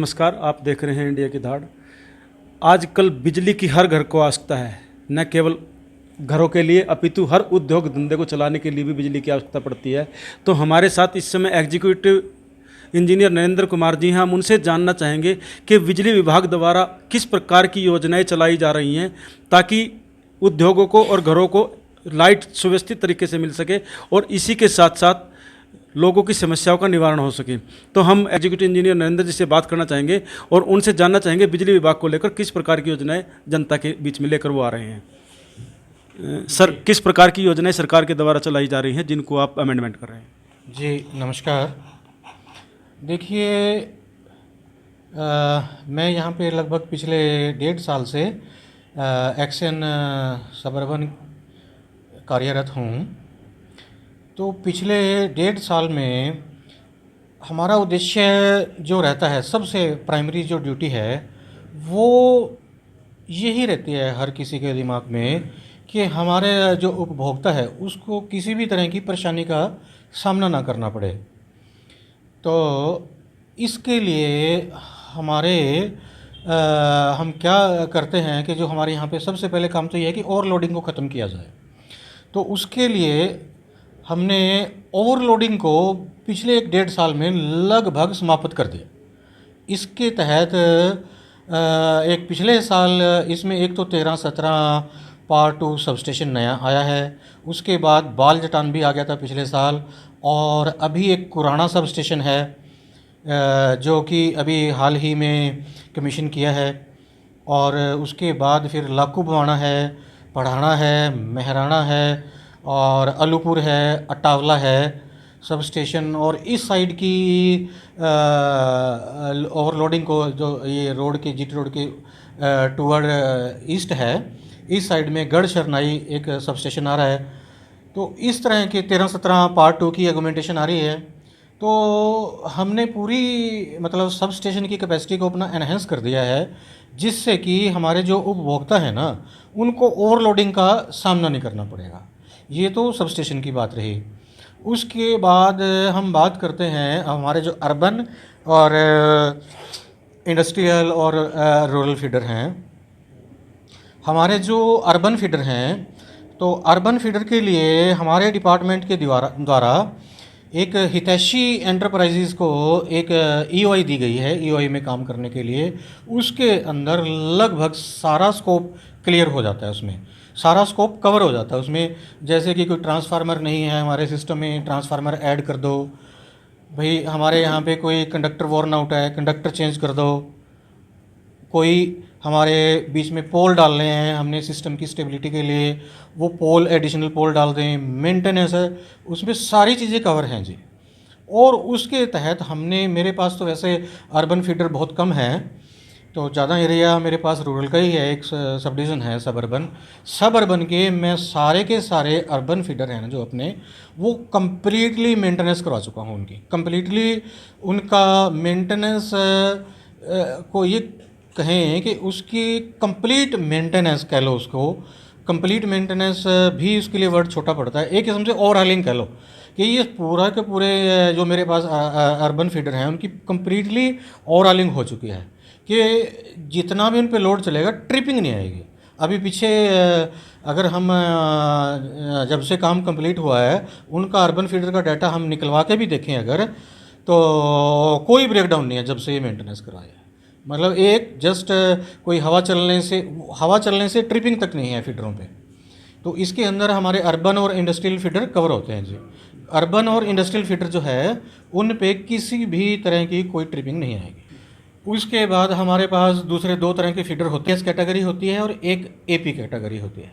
नमस्कार, आप देख रहे हैं इंडिया की धाड़। आजकल बिजली की हर घर को आवश्यकता है, न केवल घरों के लिए अपितु हर उद्योग धंधे को चलाने के लिए भी बिजली की आवश्यकता पड़ती है। तो हमारे साथ इस समय एग्जीक्यूटिव इंजीनियर नरेंद्र कुमार जी हैं। हम उनसे जानना चाहेंगे कि बिजली विभाग द्वारा किस प्रकार की योजनाएं चलाई जा रही हैं ताकि उद्योगों को और घरों को लाइट सुव्यवस्थित तरीके से मिल सके और इसी के साथ साथ लोगों की समस्याओं का निवारण हो सके। तो हम एग्जीक्यूटिव इंजीनियर नरेंद्र जी से बात करना चाहेंगे और उनसे जानना चाहेंगे बिजली विभाग को लेकर किस प्रकार की योजनाएं जनता के बीच में लेकर वो आ रहे हैं। सर, किस प्रकार की योजनाएं सरकार के द्वारा चलाई जा रही हैं जिनको आप अमेंडमेंट कर रहे हैं? जी नमस्कार। देखिए, मैं यहाँ पे लगभग पिछले 1.5 साल से एक्शन सबअर्बन कार्यरत हूँ। तो पिछले 1.5 साल में हमारा उद्देश्य जो रहता है, सबसे प्राइमरी जो ड्यूटी है वो यही रहती है हर किसी के दिमाग में कि हमारे जो उपभोक्ता है उसको किसी भी तरह की परेशानी का सामना ना करना पड़े। तो इसके लिए हमारे हम क्या करते हैं कि जो हमारे यहाँ पे सबसे पहले काम तो ये है कि ओवरलोडिंग को ख़त्म किया जाए। तो उसके लिए हमने ओवरलोडिंग को पिछले 1.5 साल में लगभग समाप्त कर दिया। इसके तहत एक पिछले साल इसमें एक तो 13-17 पावर 2 सबस्टेशन नया आया है। उसके बाद बाल जटान भी आ गया था पिछले साल, और अभी एक कुराना सबस्टेशन है जो कि अभी हाल ही में कमीशन किया है। और उसके बाद फिर लाकूबवाना है, पढ़ाना है, मेहराना है और अलूपुर है, अटावला है सब स्टेशन। और इस साइड की ओवरलोडिंग को जो ये रोड के जीटी रोड के टूवर्ड ईस्ट है, इस साइड में गढ़ शरनाई एक सब स्टेशन आ रहा है। तो इस तरह के 13-17 पार्ट 2 की आर्गुमेंटेशन आ रही है। तो हमने पूरी मतलब सब स्टेशन की कैपेसिटी को अपना एनहेंस कर दिया है, जिससे कि हमारे जो उपभोक्ता है ना, उनको ओवरलोडिंग का सामना नहीं करना पड़ेगा। ये तो सब स्टेशन की बात रही। उसके बाद हम बात करते हैं हमारे जो अर्बन और इंडस्ट्रियल और रूरल फीडर हैं। हमारे जो अर्बन फीडर हैं, तो अर्बन फीडर के लिए हमारे डिपार्टमेंट के द्वारा एक हितैषी एंटरप्राइजेज़ को एक ईओआई दी गई है, ईओआई में काम करने के लिए। उसके अंदर लगभग सारा स्कोप क्लियर हो जाता है, उसमें सारा स्कोप कवर हो जाता है उसमें। जैसे कि कोई ट्रांसफार्मर नहीं है हमारे सिस्टम में, ट्रांसफार्मर ऐड कर दो भाई। हमारे यहाँ पे कोई कंडक्टर वॉर्न आउट है, कंडक्टर चेंज कर दो। कोई हमारे बीच में पोल डालने हैं हमने सिस्टम की स्टेबिलिटी के लिए, वो पोल एडिशनल पोल डाल दें। मेंटेनेंस है, उसमें सारी चीज़ें कवर हैं जी। और उसके तहत हमने, मेरे पास तो वैसे अर्बन फीडर बहुत कम है, तो ज़्यादा एरिया मेरे पास रूरल का ही है। एक सब डिवीज़न है सब अर्बन के मैं सारे के सारे अर्बन फीडर हैं ना जो अपने, वो कम्प्लीटली मेंटेनेंस करवा चुका हूँ उनकी। कम्प्लीटली उनका मेंटेनेंस को ये कहें कि उसकी कंप्लीट मेंटेनेंस कह लो, उसको कंप्लीट मेंटेनेंस भी उसके लिए वर्ड छोटा पड़ता है। एक किस्म से ओवरहालिंग कह लो कि ये पूरा के पूरे जो मेरे पास अर्बन फीडर हैं उनकी कंप्लीटली ओवरहालिंग हो चुकी है कि जितना भी उन पे लोड चलेगा ट्रिपिंग नहीं आएगी। अभी पीछे अगर हम जब से काम कंप्लीट हुआ है उनका अर्बन फीडर का डाटा हम निकलवा के भी देखें अगर, तो कोई ब्रेकडाउन नहीं है जब से ये मेंटेनेंस कराया। मतलब एक जस्ट कोई हवा चलने से ट्रिपिंग तक नहीं है फीडरों पे। तो इसके अंदर हमारे अर्बन और इंडस्ट्रियल फीडर कवर होते हैं जी। अर्बन और इंडस्ट्रियल फीडर जो है उन पे किसी भी तरह की कोई ट्रिपिंग नहीं आएगी। उसके बाद हमारे पास दूसरे 2 तरह के फीडर होते हैं, एस कैटेगरी होती है और एक एपी कैटेगरी होती है।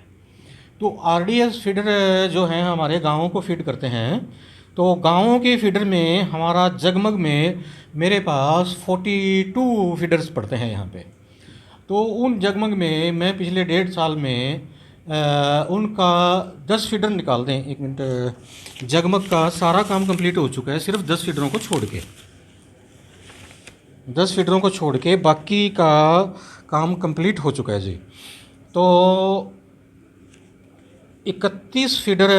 तो आरडीएस फीडर जो हैं हमारे गाँवों को फीड करते हैं। तो गाँवों के फीडर में हमारा जगमग में मेरे पास 42 फीडर्स पड़ते हैं यहाँ पे। तो उन जगमग में मैं पिछले 1.5 साल में उनका 10 फीडर निकाल दें। 1 मिनट, जगमग का सारा काम कंप्लीट हो चुका है, सिर्फ 10 फीडरों को छोड़ के। 10 फीडरों को छोड़ के बाकी का काम कंप्लीट हो चुका है जी। तो 31 फीडर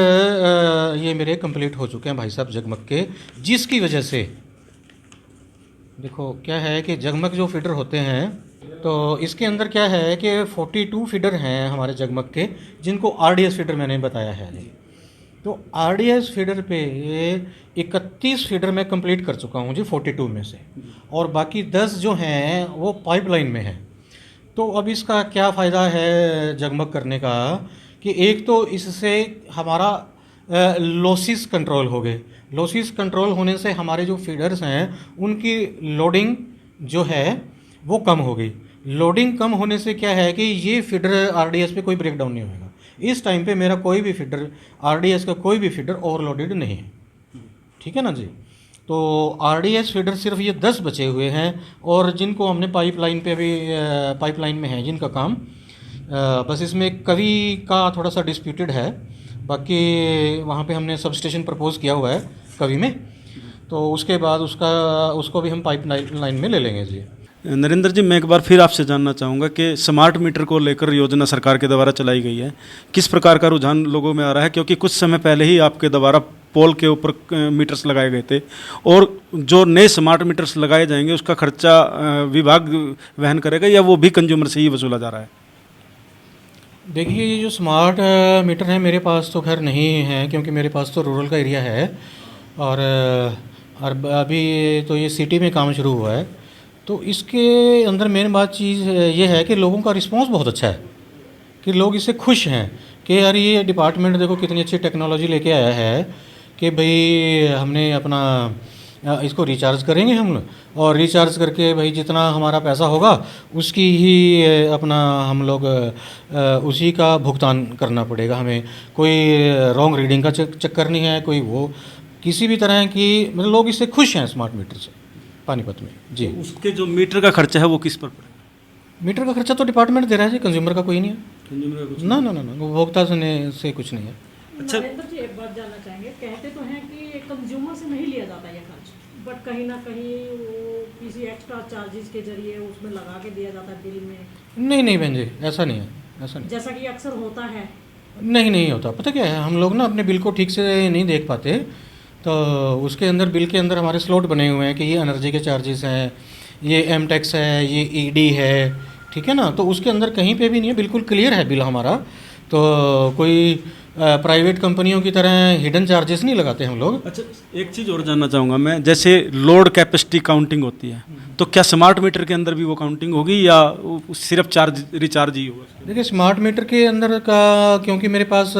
ये मेरे कंप्लीट हो चुके हैं भाई साहब जगमग के, जिसकी वजह से देखो क्या है कि जगमग जो फीडर होते हैं, तो इसके अंदर क्या है कि 42 फीडर हैं हमारे जगमग के, जिनको आरडीएस फीडर मैंने बताया है जी। तो आरडीएस फीडर पे 31 फीडर मैं कंप्लीट कर चुका हूँ जी 42 में से, और बाकी 10 जो हैं वो पाइपलाइन में हैं। तो अब इसका क्या फ़ायदा है जगमग करने का कि एक तो इससे हमारा लॉसेस कंट्रोल हो गए। लॉसेस कंट्रोल होने से हमारे जो फीडर्स हैं उनकी लोडिंग जो है वो कम हो गई। लोडिंग कम होने से क्या है कि ये फीडर आरडीएस पे कोई ब्रेकडाउन नहीं होगा। इस टाइम पे मेरा कोई भी फीडर आरडीएस का कोई भी फीडर ओवरलोडेड नहीं है, ठीक है ना जी। तो आरडीएस फीडर सिर्फ ये 10 बचे हुए हैं, और जिनको हमने पाइपलाइन पे भी पाइपलाइन में है जिनका काम, बस इसमें कवि का थोड़ा सा डिस्प्यूटेड है। बाकी वहाँ पे हमने सब स्टेशन प्रपोज़ किया हुआ है कवि में, तो उसके बाद उसको भी हम पाइपलाइन में ले लेंगे जी। नरेंद्र जी, मैं एक बार फिर आपसे जानना चाहूँगा कि स्मार्ट मीटर को लेकर योजना सरकार के द्वारा चलाई गई है, किस प्रकार का रुझान लोगों में आ रहा है? क्योंकि कुछ समय पहले ही आपके द्वारा पोल के ऊपर मीटर्स लगाए गए थे, और जो नए स्मार्ट मीटर्स लगाए जाएंगे उसका खर्चा विभाग वहन करेगा या वो भी कंज्यूमर से ही वसूला जा रहा है? देखिए, ये जो स्मार्ट मीटर है मेरे पास तो खैर नहीं है, क्योंकि मेरे पास तो रूरल का एरिया है, और अभी तो ये सिटी में काम शुरू हुआ है। तो इसके अंदर मेन बात चीज़ ये है कि लोगों का रिस्पांस बहुत अच्छा है, कि लोग इससे खुश हैं कि यार ये डिपार्टमेंट देखो कितनी अच्छी टेक्नोलॉजी लेके आया है कि भाई हमने अपना इसको रिचार्ज करेंगे हम, और रिचार्ज करके भाई जितना हमारा पैसा होगा उसकी ही अपना हम लोग उसी का भुगतान करना पड़ेगा हमें। कोई रॉन्ग रीडिंग का चक्कर नहीं है, कोई वो किसी भी तरह की, मतलब लोग इससे खुश हैं स्मार्ट मीटर से पानीपत में जी। उसके जो मीटर का खर्चा है वो किस पर पड़ेगा? मीटर का खर्चा तो डिपार्टमेंट दे रहा है जी, कंज्यूमर का कोई नहीं है। कंज्यूमर का कुछ? ना ना ना ना, उपभोक्ता से कुछ नहीं है। अच्छा, नरेंद्र जी, एक बात जानना चाहेंगे, कहते तो हैं कि कंज्यूमर से नहीं लिया जाता ये खर्च, बट कहीं ना कहीं वो किसी एक्स्ट्रा चार्जेस के जरिए उसमें लगा के दिया जाता है बिल में। नहीं नहीं बहन जी, ऐसा नहीं है, ऐसा नहीं। जैसा कि अक्सर होता है। नहीं नहीं होता। पता क्या है, हम लोग ना अपने बिल को ठीक से नहीं देख पाते, तो उसके अंदर बिल के अंदर हमारे स्लॉट बने हुए हैं कि ये एनर्जी के चार्जेस हैं, ये एम टैक्स है, ये ईडी है, ठीक है ना। तो उसके अंदर कहीं पे भी नहीं है, बिल्कुल क्लियर है बिल हमारा। तो कोई प्राइवेट कंपनियों की तरह हिडन चार्जेस नहीं लगाते हम लोग। अच्छा, एक चीज़ और जानना चाहूँगा मैं, जैसे लोड कैपेसिटी काउंटिंग होती है, तो क्या स्मार्ट मीटर के अंदर भी वो काउंटिंग होगी या सिर्फ चार्ज रिचार्ज ही होगा? देखिए, स्मार्ट मीटर के अंदर का क्योंकि मेरे पास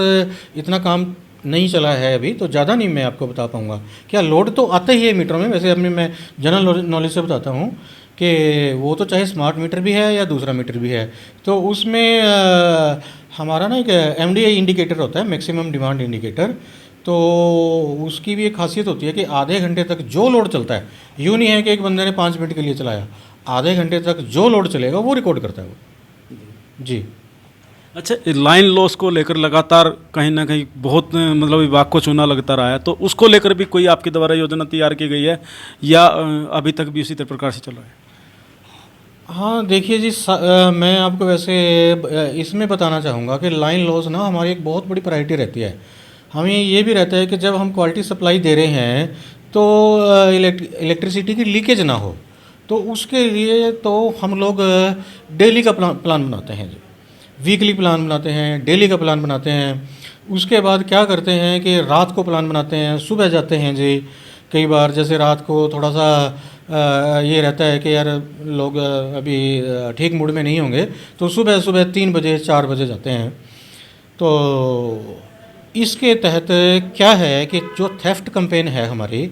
इतना काम नहीं चला है अभी, तो ज़्यादा नहीं मैं आपको बता पाऊँगा। क्या लोड तो आता ही है मीटरों में, वैसे अपने मैं जनरल नॉलेज से बताता हूँ कि वो तो चाहे स्मार्ट मीटर भी है या दूसरा मीटर भी है, तो उसमें हमारा ना एक एमडीआई इंडिकेटर होता है, मैक्सिमम डिमांड इंडिकेटर। तो उसकी भी एक खासियत होती है कि आधे घंटे तक जो लोड चलता है, यूँ नहीं है कि एक बंदे ने 5 मिनट के लिए चलाया, आधे घंटे तक जो लोड चलेगा वो रिकॉर्ड करता है वो जी। अच्छा, लाइन लॉस को लेकर लगातार कहीं ना कहीं बहुत मतलब विभाग को चूना लगता रहा है, तो उसको लेकर भी कोई आपके द्वारा योजना तैयार की गई है या अभी तक भी उसी तरह प्रकार से चल रहा है? हाँ देखिए जी, मैं आपको वैसे इसमें बताना चाहूँगा कि लाइन लॉस ना हमारी एक बहुत बड़ी प्रायोरिटी रहती है। हमें ये भी रहता है कि जब हम क्वालिटी सप्लाई दे रहे हैं तो इलेक्ट्रिसिटी की लीकेज ना हो, तो उसके लिए तो हम लोग डेली का प्लान बनाते हैं जी, वीकली प्लान बनाते हैं, डेली का प्लान बनाते हैं। उसके बाद क्या करते हैं कि रात को प्लान बनाते हैं, सुबह जाते हैं जी। कई बार जैसे रात को थोड़ा सा ये रहता है कि यार लोग अभी ठीक मूड में नहीं होंगे, तो सुबह सुबह 3 बजे 4 बजे जाते हैं। तो इसके तहत क्या है कि जो थेफ्ट कैंपेन है हमारी,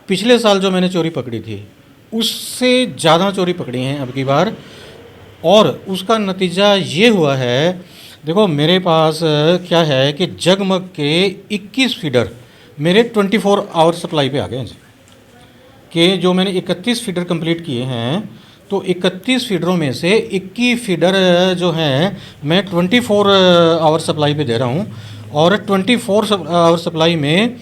पिछले साल जो मैंने चोरी पकड़ी थी उससे ज़्यादा चोरी पकड़ी हैं अब की बार, और उसका नतीजा ये हुआ है। देखो मेरे पास क्या है कि जगमग के 21 फीडर मेरे 24 आवर सप्लाई पे आ गए हैं जी, कि जो मैंने 31 फीडर कंप्लीट किए हैं, तो 31 फीडरों में से 21 फीडर जो हैं मैं 24 आवर सप्लाई पे दे रहा हूँ, और 24 आवर सप्लाई में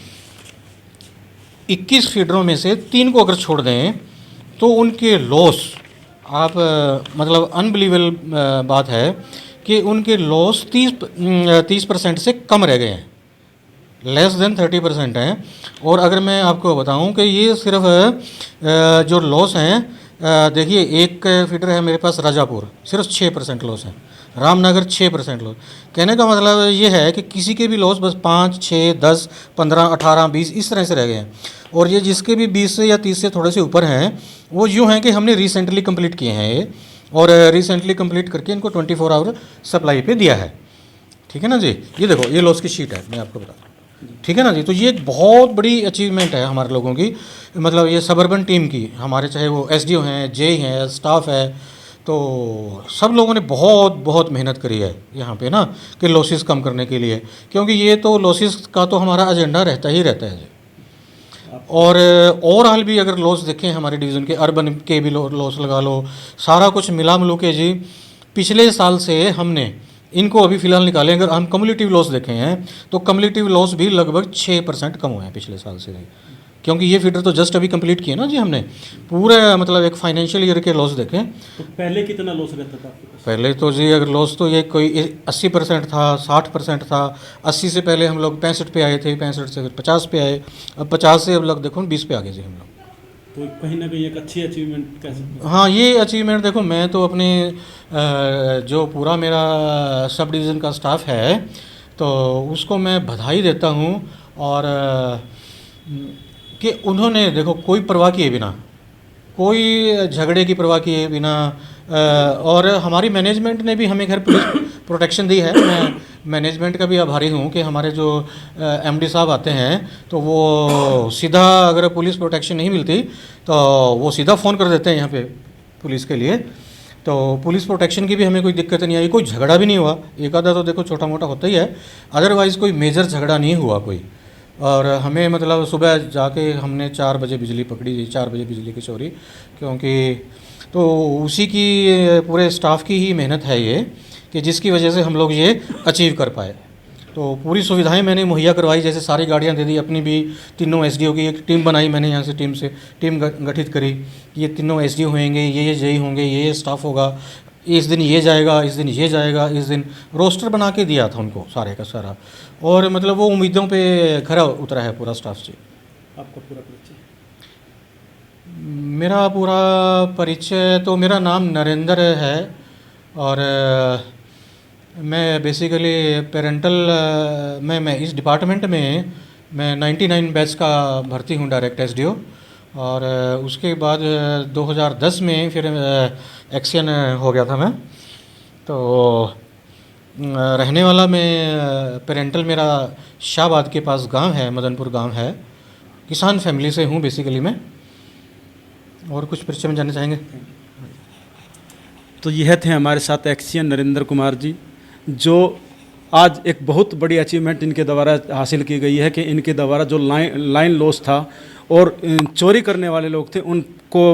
21 फीडरों में से 3 को अगर छोड़ दें तो उनके लॉस, आप मतलब अनबिलीवेबल बात है कि उनके लॉस 30% से कम रह गए हैं, लेस देन 30% हैं। और अगर मैं आपको बताऊं कि ये सिर्फ जो लॉस हैं, देखिए एक फीडर है मेरे पास राजापुर, सिर्फ 6% लॉस है, रामनगर 6% लॉस। कहने का मतलब ये है कि किसी के भी लॉस बस 5, 6, 10, 15, 18, 20 इस तरह से रह गए हैं। और ये जिसके भी 20 से या 30 से थोड़े से ऊपर हैं, वो यूँ हैं कि हमने रिसेंटली कंप्लीट किए हैं ये, और रिसेंटली कंप्लीट करके इनको 24 आवर सप्लाई पे दिया है। ठीक है ना जी, ये देखो ये लॉस की शीट है, मैं आपको बता दूँ। ठीक है ना जी, तो ये एक बहुत बड़ी अचीवमेंट है हमारे लोगों की, मतलब ये सबर्बन टीम की, हमारे चाहे वो एसडीओ हैं, जे हैं, स्टाफ है, तो सब लोगों ने बहुत बहुत मेहनत करी है यहाँ पे ना कि लॉसेस कम करने के लिए, क्योंकि ये तो लॉसेस का तो हमारा एजेंडा रहता ही रहता है जी। और ओवरऑल भी अगर लॉस देखें हमारे डिवीज़न के, अर्बन के भी लॉस लगा लो, सारा कुछ मिला मिलू के जी, पिछले साल से हमने इनको अभी फ़िलहाल निकालें, अगर हम कम्युलेटिव लॉस देखें हैं तो कम्युलेटिव लॉस भी लगभग 6% कम हुए हैं पिछले साल से, क्योंकि ये फीडर तो जस्ट अभी कंप्लीट किए ना जी हमने, पूरा मतलब एक फाइनेंशियल ईयर के लॉस देखें। तो पहले कितना लॉस रहता था आपके पास? पहले तो जी अगर लॉस तो ये कोई 80% था, 60% था। 80 से पहले हम लोग 65 पे आए थे, 65 से फिर 50 पे आए, अब 50 से अब लोग देखो 20 पे आ गए जी हम लोग। तो कहीं ना कहीं एक अच्छी अचीवमेंट कह सकते हैं। हाँ, ये अचीवमेंट देखो, मैं तो अपने जो पूरा मेरा सब डिवीज़न का स्टाफ है तो उसको मैं बधाई देता हूँ, और कि उन्होंने देखो कोई परवाह किए बिना, कोई झगड़े की परवाह किए बिना, और हमारी मैनेजमेंट ने भी हमें खैर पुलिस प्रोटेक्शन दी है। मैं मैनेजमेंट का भी आभारी हूँ कि हमारे जो एमडी साहब आते हैं तो वो सीधा, अगर पुलिस प्रोटेक्शन नहीं मिलती तो वो सीधा फ़ोन कर देते हैं यहाँ पे पुलिस के लिए, तो पुलिस प्रोटेक्शन की भी हमें कोई दिक्कत नहीं आई, कोई झगड़ा भी नहीं हुआ। एक आधा तो देखो छोटा मोटा होता ही है, अदरवाइज़ कोई मेजर झगड़ा नहीं हुआ कोई। और हमें मतलब सुबह जाके हमने 4 बजे बिजली पकड़ी, 4 बजे बिजली की चोरी, क्योंकि तो उसी की पूरे स्टाफ की ही मेहनत है ये, कि जिसकी वजह से हम लोग ये अचीव कर पाए। तो पूरी सुविधाएं मैंने मुहैया करवाई, जैसे सारी गाड़ियां दे दी, अपनी भी तीनों एसडीओ की एक टीम बनाई मैंने, यहाँ से टीम गठित करी, ये तीनों एसडीओ होंगे, ये जेई होंगे, ये स्टाफ होगा, इस दिन ये जाएगा, इस दिन ये जाएगा, इस दिन रोस्टर बना के दिया था उनको सारे का सारा, और मतलब वो उम्मीदों पे खरा उतरा है पूरा स्टाफ जी। आपका पूरा परिचय? मेरा पूरा परिचय तो, मेरा नाम नरेंद्र है, और मैं बेसिकली पेरेंटल, मैं इस डिपार्टमेंट में मैं 99 बैच का भर्ती हूँ, डायरेक्ट एसडीओ, और उसके बाद 2010 में फिर एक्शन हो गया था मैं। तो रहने वाला मैं पेरेंटल, मेरा शाहबाद के पास गांव है, मदनपुर गांव है, किसान फैमिली से हूँ बेसिकली मैं। और कुछ परिचय में जानना चाहेंगे? तो यह थे हमारे साथ एक्सियन नरेंद्र कुमार जी, जो आज एक बहुत बड़ी अचीवमेंट इनके द्वारा हासिल की गई है कि इनके द्वारा जो लाइन लॉस था और चोरी करने वाले लोग थे उनको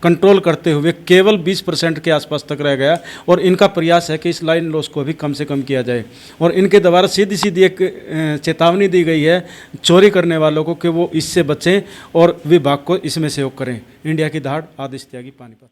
कंट्रोल करते हुए केवल 20% के आसपास तक रह गया, और इनका प्रयास है कि इस लाइन लॉस को भी कम से कम किया जाए। और इनके द्वारा सीधी सीधी एक चेतावनी दी गई है चोरी करने वालों को कि वो इससे बचें और विभाग को इसमें सहयोग करें। इंडिया की दहाड़, आदित्य त्यागी, पानीपत।